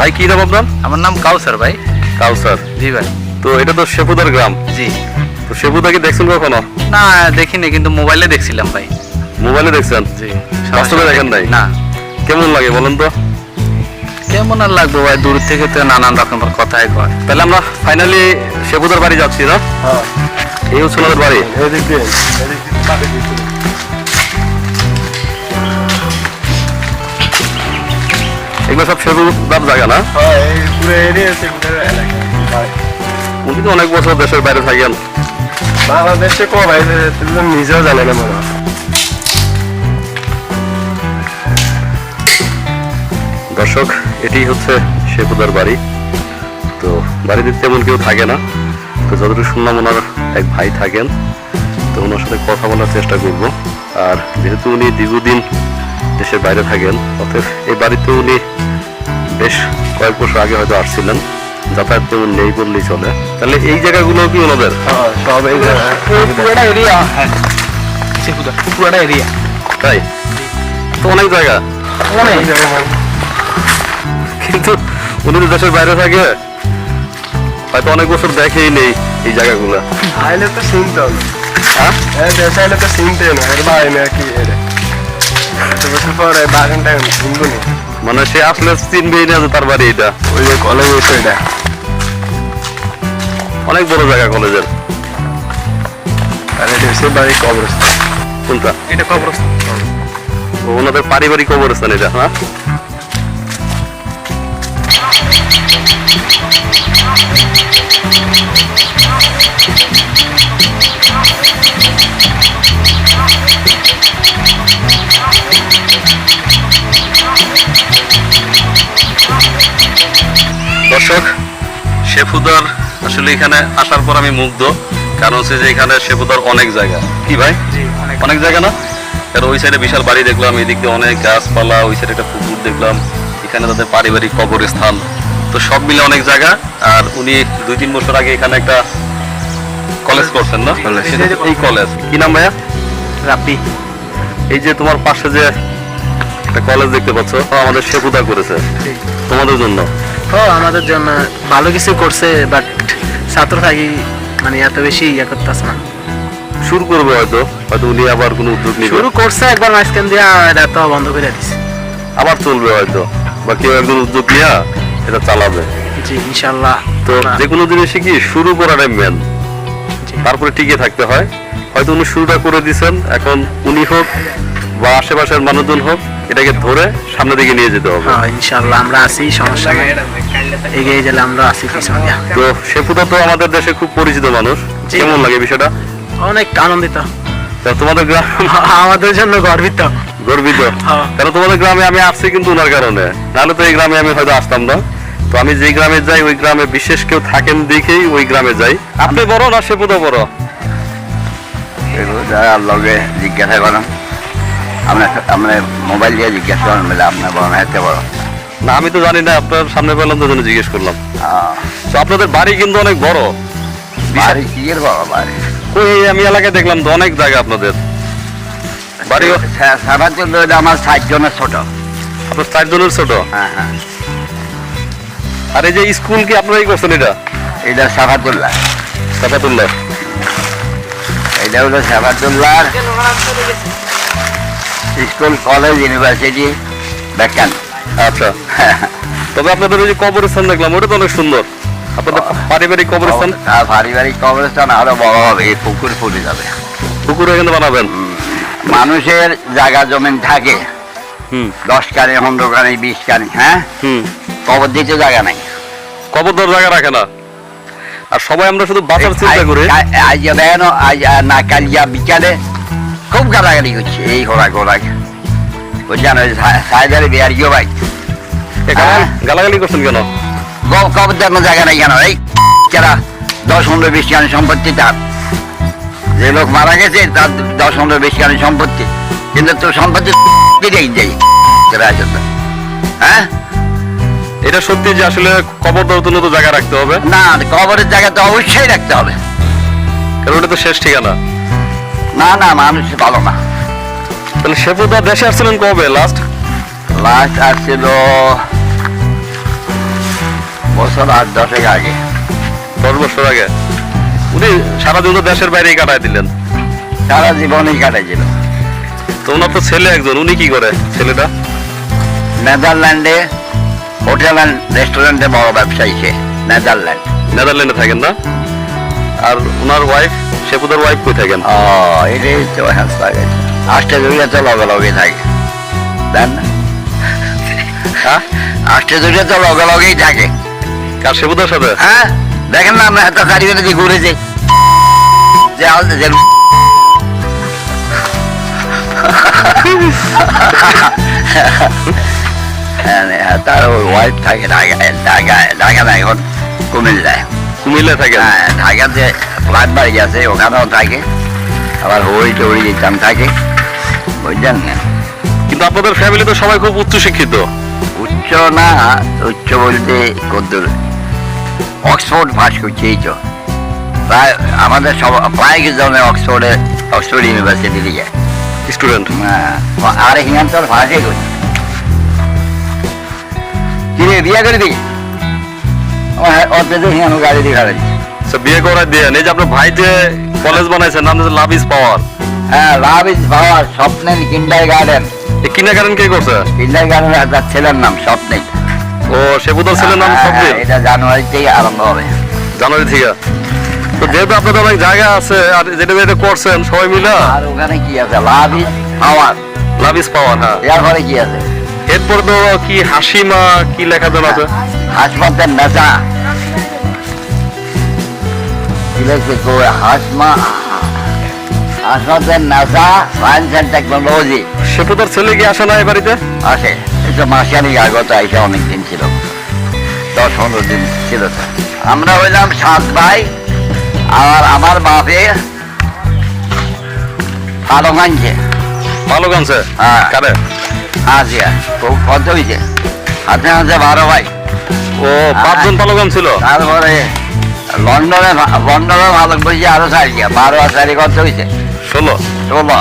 ভাই কি নাম আপনার? আমার নাম কাউসার ভাই। কাউসার? জি ভাই। তো এটা তো শেপুদার গ্রাম। জি। তো শেপুদা কি দেখছেন কখনো? না দেখিনি, কিন্তু মোবাইলে দেখছিলাম ভাই। মোবাইলে দেখছেন? জি। বাস্তবে দেখেন নাই? না। কেমন লাগে বলেন তো? কেমন আর লাগবে ভাই, দূর থেকে তো নানান রকমের কথাই কয়। তাহলে আমরা ফাইনালি শেপুদার বাড়ি যাচ্ছি না? হ্যাঁ, এই হচ্ছে আমাদের বাড়ি। এদিক দিয়ে পাবে দিতে। এগুলো সব শেপুদার জায়গা না? হ্যাঁ, এই পুরো এরিয়া সেগুলোর এলাকা। উনি তো অনেক বছর দেশের বাইরে থাকেন। বাংলাদেশে কো ভাই, তুমি তো নিজেও জানে না মনে হয়। দর্শক, এটি হচ্ছে শেপুদার বাড়ি। তো বাড়িতে তেমন কেউ থাকে না। তো যতটুকু শুনলাম ওনার এক ভাই থাকেন, তো ওনার সাথে কথা বলার চেষ্টা করব। আর যেহেতু উনি দীর্ঘদিন দেশের বাইরে থাকেন, অতএব এই বাড়িতে উনি বেশ কয়েক বছর আগে হয়তো আসছিলেন। যাতায়াত তেমন নেই বললেই চলে। তাহলে এই জায়গাগুলো কি ওনাদের? হ্যাঁ, সব এই পুরোটা এরিয়া। হ্যাঁ, শেপুদা পুরোটা এরিয়া। তাই তো অনেক জায়গা, অনেক। কিন্তু উনি তো দেশের বাইরে থাকে, হয়তো অনেক বছর দেখেই নেই এই জায়গাগুলো। আইলে তো চিনতে হবে। হ্যাঁ, দেশে আইলে তো চিনতে না, এর ভাই না কি এর এত বছর পরে বাগানটা চিনবো নি। মানে সে আসলে চিনবেই না যে তার বাড়ি এটা। ওই যে কলেজ হয়েছে এটা, অনেক বড় জায়গা কলেজের। আর এটা হচ্ছে বাড়ি কবরস্থান। কোনটা? এটা কবরস্থান। ও, ওনাদের পারিবারিক কবরস্থান এটা। হ্যাঁ, দর্শক, শেফুদার আসলে এখানে আসার পর আমি মুগ্ধ। কারণ হচ্ছে যে এখানে শেফুদার অনেক জায়গা। কি ভাই? জি, অনেক। অনেক জায়গা না? কারণ ওই সাইডে বিশাল বাড়ি দেখলাম, এদিক দিয়ে অনেক গাছপালা, ওই সাইডে একটা পুকুর দেখলাম, এখানে তাদের পারিবারিক কবরস্থান। তো সব মিলে অনেক জায়গা। আর উনি 2-3 বছর আগে এখানে একটা কলেজ করছেন না? এই কলেজ কি নাম ভাইয়া? রাব্বি। এই যে তোমার পাশে যে একটা কলেজ দেখতে পাচ্ছ, আমাদের শেফুদা করেছে তোমাদের জন্য। ও আমাদের জন্য ভালো কিছু করছে, বাট ছাত্র থাকি মানে এত বেশি ইয়ে করতেছে না। শুরু করবে হয়তো, হয়তো উনি আবার কোনো উদ্যোগ নিবে, শুরু করছে একবার মাঝখান দিয়ে, এটা তো বন্ধ করে দিছে। আবার চলবে হয়তো, বা কেউ একজন উদ্যোগ নিয়ে এটা চালাবে। জি ইনশাল্লাহ। তো যে কোনো জিনিসই কি শুরু করাটাই মেন, তারপরে টিকে থাকতে হয়। হয়তো উনি শুরুটা করে দিয়েছেন, এখন উনি হোক বা আশেপাশের মানুষজন হোক, এটাকে ধরে সামনের দিকে নিয়ে যেতে হবে। হ্যাঁ ইনশাল্লাহ আমরা আছি, সমস্যা নেই, এগিয়ে গেলে আমরা আছি পিছনে। তো শেফুদা তো আমাদের দেশে খুব পরিচিত মানুষ। জি। কেমন লাগে বিষয়টা? অনেক আনন্দিত, তা তোমাদের গ্রাম আমাদের জন্য গর্বিত। গর্বিত, হ্যাঁ। কারণ তোমাদের গ্রামে আমি আসছি কিন্তু ওনার কারণে, নাহলে তো এই গ্রামে আমি হয়তো আসতাম না। তো আমি যেই গ্রামে যাই, ওই গ্রামে বিশেষ কেউ থাকেন দেখেই ওই গ্রামে যাই। আপনি বড় না শেফুদা বড়? লগে জিজ্ঞাসা করেন, আপনার মোবাইল দিয়ে জিজ্ঞাসা করেন, বলে আপনার বড় না এতে বড়। না, আমি তো জানি না, আপনার সামনে পেলাম তো জন্য জিজ্ঞেস করলাম। তো আপনাদের বাড়ি কিন্তু অনেক বড়। বাড়ি কি এর বড় বাড়ি? ওই আমি এলাকায় দেখলাম তো অনেক জায়গা আপনাদের বাড়ি। সারার জন্য আমার 60 জনের ছোট। আপনার 4 জনের ছোট? হ্যাঁ হ্যাঁ, আর এই যে স্কুল কি আপনারাই করছেন? এটা এটা সাফাতুল্লাহ। সাফাতুল্লাহ? এটা হলো সাফাতুল্লাহ স্কুল, কলেজ, ইউনিভার্সিটি, ব্যাখ্যান। আচ্ছা, তবে আপনাদের ওই যে কবরস্থান দেখলাম, ওটা তো অনেক সুন্দর। আপনাদের পারিবারিক কবরস্থান? পারিবারিক কবরস্থান আরো বড় হবে, এই পুকুর ফুটে যাবে। পুকুর এখানে বানাবেন? মানুষের জায়গা জমিন থাকে হুম 10 কানি, 15 কানি, 20 কানি, হ্যাঁ, হুম। কবর দিতে জায়গা নাই। কবর দেওয়ার জায়গা রাখে না, আর সবাই আমরা শুধু বাঁচার চিন্তা করি। আজ দেখেন, আজ না কালিয়া বিকালে খুব গালাগালি করছে, এই ঘোরাক ঘোরাক বুঝছেন, ওই সাইডারে বিয়ার গিয়ে ভাই গালাগালি করছেন কেন? কবর দেওয়ার জায়গা নাই কেন? এই যারা 10-15-20 কানি সম্পত্তি, তার যে লোক মারা গেছে তার 10-15-20 কানি সম্পত্তি, কিন্তু তোর সম্পত্তি দিকেই যাই হ্যাঁ। এটা সত্যি যে আসলে কবর দেওয়ার জন্য তো জায়গা রাখতে হবে? না, কবরের জায়গা তো অবশ্যই রাখতে হবে, কারণ ওটা তো শেষ ঠিকানা। না না, মানুষ ভালো না। তাহলে শেফুদা দেশে আসছিলেন কবে লাস্ট? লাস্ট আসছিল বছর 8-10 আগে। 10 বছর আগে উনি সারাদিন তো দেশের বাইরেই কাটায় দিলেন। সারা জীবনই কাটাইছিল। তো ওনার তো ছেলে একজন, উনি কি করে ছেলেটা? নেদারল্যান্ডে হোটেল অ্যান্ড রেস্টুরেন্টে বড় ব্যবসায়ী সে। নেদারল্যান্ডে থাকেন না? আর ওনার ওয়াইফ, শেপুদার ওয়াইফ কই থাকেন? এটাই তো হ্যাঁ থাকে। আষ্টে দুইটা তো লগে লগে থাকে, দেন না? হ্যাঁ, আষ্টে দুইটা তো লগে লগেই থাকে। কার, শেপুদার সাথে? হ্যাঁ, দেখেন না আমরা এত কারিগরি দিয়ে ঘুরেছি যে তার ওয়াইফ থাকে ঢাকা না, এখন কুমিল্লায়। কুমিল্লায় থাকেন? হ্যাঁ, ঢাকাতে ফ্ল্যাট বাড়ি আছে, ওখানেও থাকে। আবার হই টড়ি দিতাম থাকে, বুঝলেন না? কিন্তু আপনাদের ফ্যামিলি তো সবাই খুব উচ্চ শিক্ষিত। উচ্চ না, উচ্চ বলতে কদ্দুর অক্সফোর্ড পাস করছে, এই তো প্রায় আমাদের সব প্রায় কিছু অক্সফোর্ড ইউনিভার্সিটি থেকে স্টুডেন্ট। আর এখান তো ফাঁসে করছে। কিনে বিয়ে করে দিই অর্থে গাড়ি দিয়ে খাড়াচ্ছি। বিয়ে করার দিয়ে এই যে আপনার ভাই যে কলেজ বানাইছেন, নাম লাভ ইজ পাওয়ার। হ্যাঁ, লাভ ইজ পাওয়ার, স্বপ্নের কিন্ডার গার্ডেন। এই কিন্ডারগার্টেন কে করছে? কিন্ডার গার্ডেন তার ছেলের নাম স্বপ্নিল। ও, শেপুদার ছেলের নাম স্বপ্নিল। এটা জানুয়ারিতেই আরম্ভ হবে। জানুয়ারি থেকে। তো যেহেতু আপনাদের অনেক জায়গা আছে আর যেটা যেটা করছেন সবাই মিলে। আর ওখানে কি আছে? Love is power. Love is power, হ্যাঁ। এরপরে কি আছে? এরপরে তো কি হাসিমা কি লেখা দেন আছে? হাসপাতের নেশা কি লেখছে? হাসপাতের নেশা, সায়েন্স অ্যান্ড টেকনোলজি। শেপুদার ছেলে কি আসে না এই বাড়িতে? আছে, এটা মাসিয়ানি আগত আইসা অনেকদিন ছিল, 10-15 দিন ছিল। তো আমরা হইলাম 7 ভাই। আর আমার বাপে ভালো গানছে। ভালো গানছে? হ্যাঁ। কারে? আজিয়া খুব কত হয়েছে, হাতে হাতে 12 ভাই। ও, 5 জন ভালো গান ছিল। তারপরে লন্ডনে ভালো বলছে আরো 4 12 আর 4 কত হয়েছে? 16।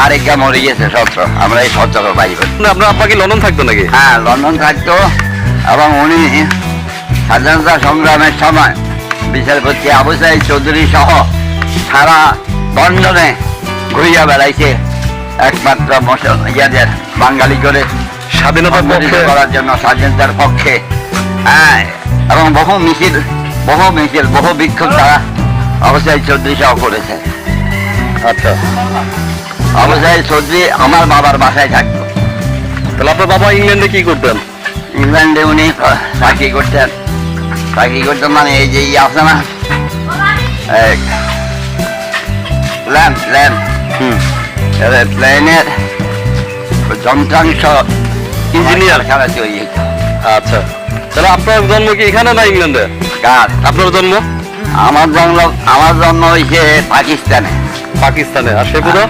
আর একটা মরে গেছে 17। আমরা এই 17 ভাই। না, আপনার আব্বা কি লন্ডন থাকতো নাকি? হ্যাঁ, লন্ডন থাকতো। এবং উনি স্বাধীনতা সংগ্রামের সময় বিচারপতি আবু সাইদ চৌধুরী সহ সারা লন্ডনে ঘুরিয়া বেড়াইছে, একমাত্র ইয়াদের বাঙালি করে স্বাধীনতার পক্ষে করার জন্য, স্বাধীনতার পক্ষে। হ্যাঁ, এবং বহু মিছিল, বহু বিক্ষোভ তারা আবু সাইদ চৌধুরী সহ করেছে। আচ্ছা, আবু সাইদ চৌধুরী আমার বাবার বাসায় থাকতো। তাহলে আপনার বাবা ইংল্যান্ডে কি করতেন? ইংল্যান্ডে উনি চাকরি করতেন। মানে এই যে আছে না, প্লেনের যন্ত্রাংশ ইঞ্জিনিয়ার। খেলা তৈরি। আচ্ছা, তাহলে আপনার জন্ম কি এখানে না ইংল্যান্ডে? কার? আপনার জন্ম? আমার জন্ম হয়েছে পাকিস্তানে। পাকিস্তানে। আর শেপুদা?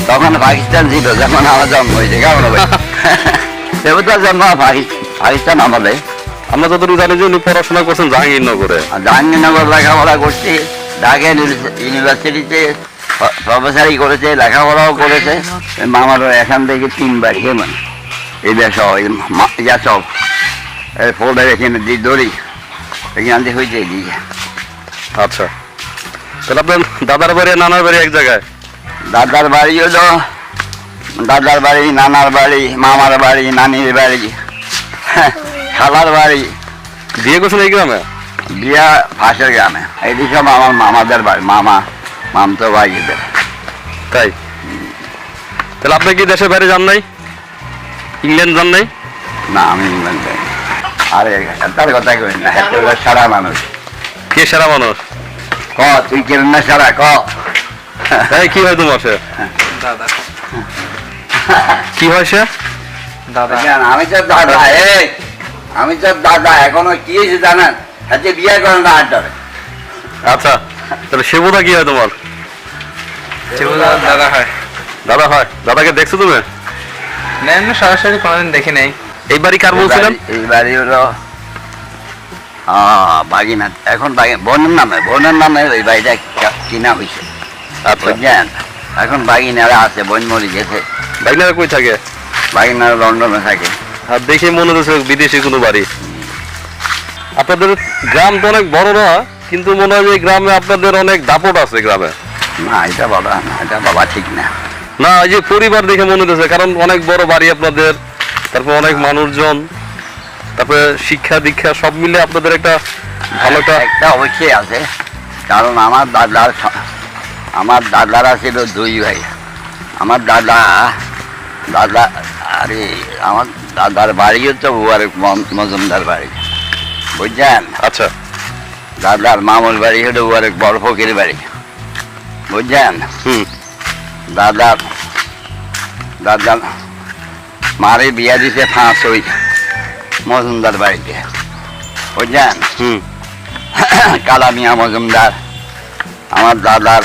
তখন পাকিস্তান ছিল যখন আমার জন্ম হয়েছে। কেমন হবে? দেবতার জন্ম পাকিস্তান আমলে। আমরা যতটুকু জানি যে উনি পড়াশোনা করছেন জাহাঙ্গীরনগরে। জাহাঙ্গীরনগর লেখাপড়া করছে, ঢাকা ইউনিভার্সিটিতে প্রফেসরি করেছে, লেখাপড়াও করেছে। আমারও এখান থেকে 3 বার কেমন এই সব সব ফোল্ডার এখানে দিয়ে দড়ি এখান থেকে হয়েছে এদিকে। আচ্ছা, তাহলে আপনার দাদার বাড়ি নানার বাড়ি এক জায়গায়? দাদার বাড়ি হলো দাদার বাড়ি, নানার বাড়ি, মামার বাড়ি, নানির বাড়ি, খালার বাড়ি। বিয়ে করছেন এই গ্রামে? বিয়া পাশের গ্রামে। এটি সব আমার মামাদের বাড়ি, মামতো ভাইদের। তাই? তাহলে আপনি কি দেশের বাইরে যান নাই? ইংল্যান্ড যান নাই? না, আমি ইংল্যান্ড যাই। আরে তার কথা কই না, সারা মানুষ। কে সেরা মানুষ? তুই কেন না সারা তাই কি হয় তোমার? সে দাদা। কি হয়? সে দাদা। আমি তো দাদা, আমি তো দাদা। এখনো কি হয়েছে জানেন? হাতে বিয়ে করেন না 8 ধরে। আচ্ছা, তাহলে শেপুদা কি হয় তোমার? দাদা হয়। দাদা হয়। দাদাকে দেখছো তুমি? না, এমনি সরাসরি কোনোদিন দেখি নাই। এই বাড়ি কার বলছিলেন? এই বাড়ি হলো বাগিনা। এখন বোনের নামে ওই বাড়িটা কিনা হয়েছে। আচ্ছা, বুঝলেন? এখন বাগিনারা আছে, বোন মরে গেছে। বাইনারা কই থাকে? বাগিনারা লন্ডনে থাকে। আর দেখে মনে হচ্ছে বিদেশি কোনো বাড়ি। আপনাদের গ্রাম তো অনেক বড় না, কিন্তু মনে হয় যে এই গ্রামে আপনাদের অনেক দাপট আছে গ্রামে। না এটা বলা না, এটা বলা ঠিক না। না, এই যে পরিবার দেখে মনে হচ্ছে, কারণ অনেক বড় বাড়ি আপনাদের, তারপর অনেক মানুষজন, তারপরে শিক্ষা দীক্ষা সব মিলে আপনাদের একটা ভালো একটা অবশ্যই আছে, কারণ আমার দাদারা ছিল দুই ভাই। আমার দাদা আরে আমার দাদার বাড়ি হচ্ছে মুবারক মজুমদার বাড়ি, বুঝছেন? আচ্ছা। দাদার মামুর বাড়ি হলো মুবারক বড় ফকির বাড়ি, বুঝছেন? হুম। দাদার মারে বিয়া দিছে ওই মজুমদার বাড়িতে, বুঝছেন? হুম। কালামিয়া মজুমদার আমার দাদার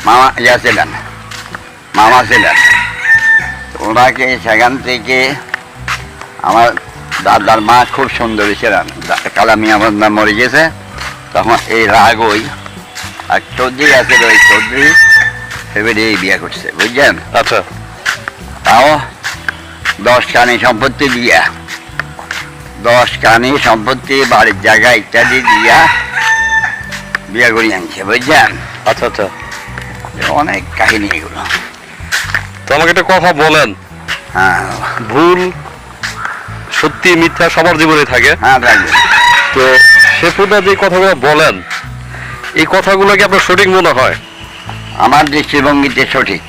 মামা ছিলেন, মামা ছিলেন। ওনাকে সেখান থেকে আমার দাদার মা খুব সুন্দরী ছিলেন। কালামিয়া মজুমদার মরে গেছে, তখন এই রাগ ওই আর চৌধুরী আছে, ওই চৌধুরী ফেব্রুয়ারি বিয়ে করছে, বুঝছেন? আচ্ছা। তাও 10 কানি সম্পত্তি দিয়া, 10 কানি সম্পত্তি বাড়ির জায়গা ইত্যাদি দিয়া বিয়ে করে আনছে, বুঝছেন? আচ্ছা আচ্ছা। অনেক কাহিনী এগুলো। তো আমাকে একটা কথা বলেন, হ্যাঁ ভুল সত্যি মিথ্যা সবার জীবনে থাকে, হ্যাঁ রাখবে। তো শেফুদা যে কথাগুলো বলেন, এই কথাগুলো কি আপনার সঠিক মনে হয়? আমার দৃষ্টিভঙ্গিতে সঠিক।